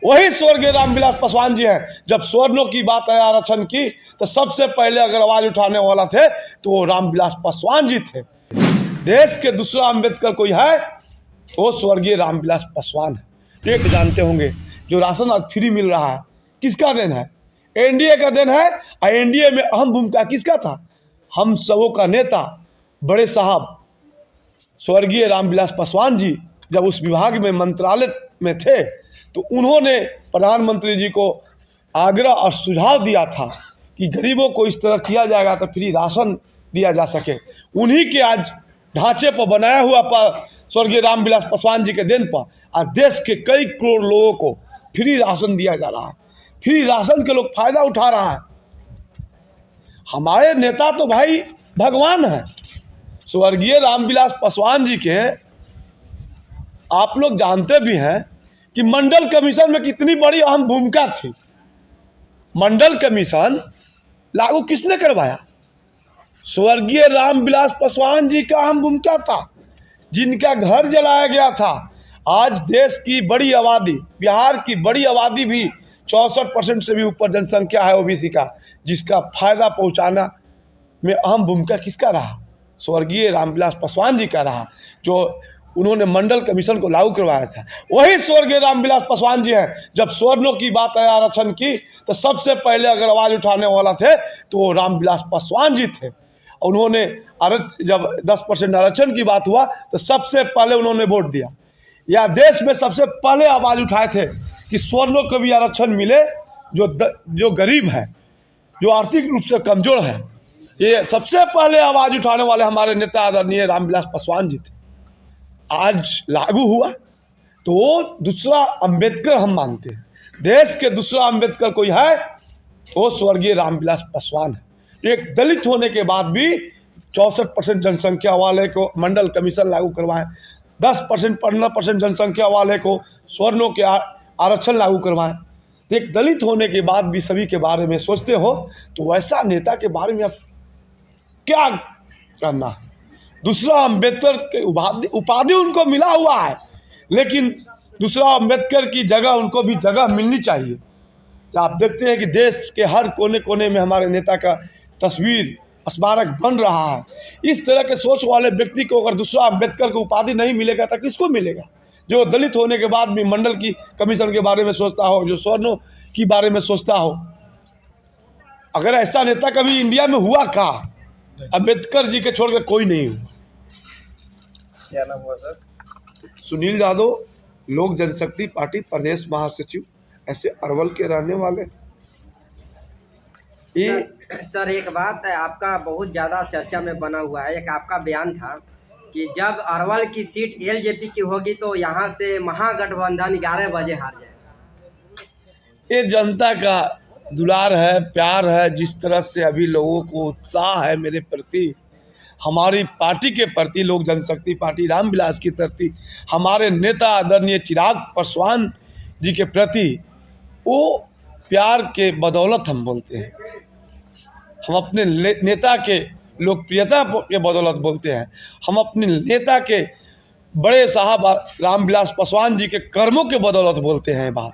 वही स्वर्गीय रामविलास पासवान जी हैं। जब स्वर्णों की बात है आरक्षण की, तो सबसे पहले अगर आवाज उठाने वाला थे तो वो रामविलास पासवान जी थे। देश के दूसरा अंबेडकर कोई है, वो स्वर्गीय रामविलास पासवान है। एक जानते होंगे, जो राशन आज फ्री मिल रहा है, किसका देन है? एनडीए का देन है। और एनडीए में अहम भूमिका किसका था? हम सबों का नेता बड़े साहब स्वर्गीय रामविलास पासवान जी जब उस विभाग में मंत्रालय में थे, तो उन्होंने प्रधानमंत्री जी को आग्रह और सुझाव दिया था कि गरीबों को इस तरह किया जाएगा तो फ्री राशन दिया जा सके। उन्हीं के आज ढांचे पर बनाया हुआ स्वर्गीय रामविलास पासवान जी के देन पर आज देश के कई करोड़ लोगों को फ्री राशन दिया जा रहा है। फ्री राशन के लोग फायदा उठा रहा है। हमारे नेता तो भाई भगवान है। स्वर्गीय रामविलास पासवान जी के आप लोग जानते भी हैं कि मंडल कमीशन में कितनी बड़ी अहम भूमिका थी। मंडल कमीशन लागू किसने करवाया? स्वर्गीय रामविलास पासवान जी का अहम भूमिका था, जिनका घर जलाया गया था। आज देश की बड़ी आबादी, बिहार की बड़ी आबादी भी 64% से भी ऊपर जनसंख्या है ओबीसी का, जिसका फायदा पहुंचाना में अहम भूमिका किसका रहा? स्वर्गीय रामविलास पासवान जी का रहा, जो उन्होंने मंडल कमीशन को लागू करवाया था। वही स्वर्गीय रामविलास पासवान जी हैं। जब स्वर्णों की बात है आरक्षण की, तो सबसे पहले अगर आवाज उठाने वाला थे तो वो रामविलास पासवान जी थे। उन्होंने जब 10% आरक्षण की बात हुआ तो सबसे पहले उन्होंने वोट दिया, या देश में सबसे पहले आवाज़ उठाए थे कि स्वर्णों को भी आरक्षण मिले। जो गरीब है, जो आर्थिक रूप से कमज़ोर है, ये सबसे पहले आवाज़ उठाने वाले हमारे नेता आदरणीय रामविलास पासवान जी थे। आज लागू हुआ तो वो दूसरा अंबेडकर हम मानते हैं। देश के दूसरा अंबेडकर कोई है, वो स्वर्गीय रामविलास पासवान है। एक दलित होने के बाद भी 64% जनसंख्या वाले को मंडल कमीशन लागू करवाएं, 10% 15% जनसंख्या वाले को स्वर्णों के आरक्षण लागू करवाएं। तो एक दलित होने के बाद भी सभी के बारे में सोचते हो, तो वैसा नेता के बारे में आप क्या करना है? दूसरा अंबेडकर के उपाधि उनको मिला हुआ है, लेकिन दूसरा अंबेडकर की जगह उनको भी जगह मिलनी चाहिए। तो आप देखते हैं कि देश के हर कोने कोने में हमारे नेता का तस्वीर, स्मारक बन रहा है। इस तरह के सोच वाले व्यक्ति को अगर दूसरा अंबेडकर को उपाधि नहीं मिलेगा तो किसको मिलेगा? जो दलित होने के बाद भी मंडल की कमीशन के बारे में सोचता हो, जो स्वर्णों के बारे में सोचता हो। अगर ऐसा नेता कभी इंडिया में हुआ का? अंबेडकर जी के छोड़ के कोई नहीं हुआ। क्या नाम हुआ सर? सुनील यादव, लोक जनशक्ति पार्टी प्रदेश महासचिव, ऐसे अरवल के रहने वाले। सर एक बात है, आपका बहुत ज़्यादा चर्चा में बना हुआ है। एक आपका बयान था कि जब अरवल की सीट एलजेपी की होगी तो यहाँ से महागठबंधन 11 बजे हार जाएगा। ये जनता का दुलार है, प्यार है। जिस तरह से अभी लोगों को उत्साह है मेरे प्रति, हमारी पार्टी के प्रति, लोक जनशक्ति पार्टी रामविलास की प्रति, हमारे नेता आदरणीय चिराग पासवान जी के प्रति, वो प्यार के बदौलत हम बोलते हैं। हम अपने नेता के लोकप्रियता के बदौलत बोलते हैं। हम अपने नेता के बड़े साहब रामविलास पासवान जी के कर्मों के बदौलत बोलते हैं बात।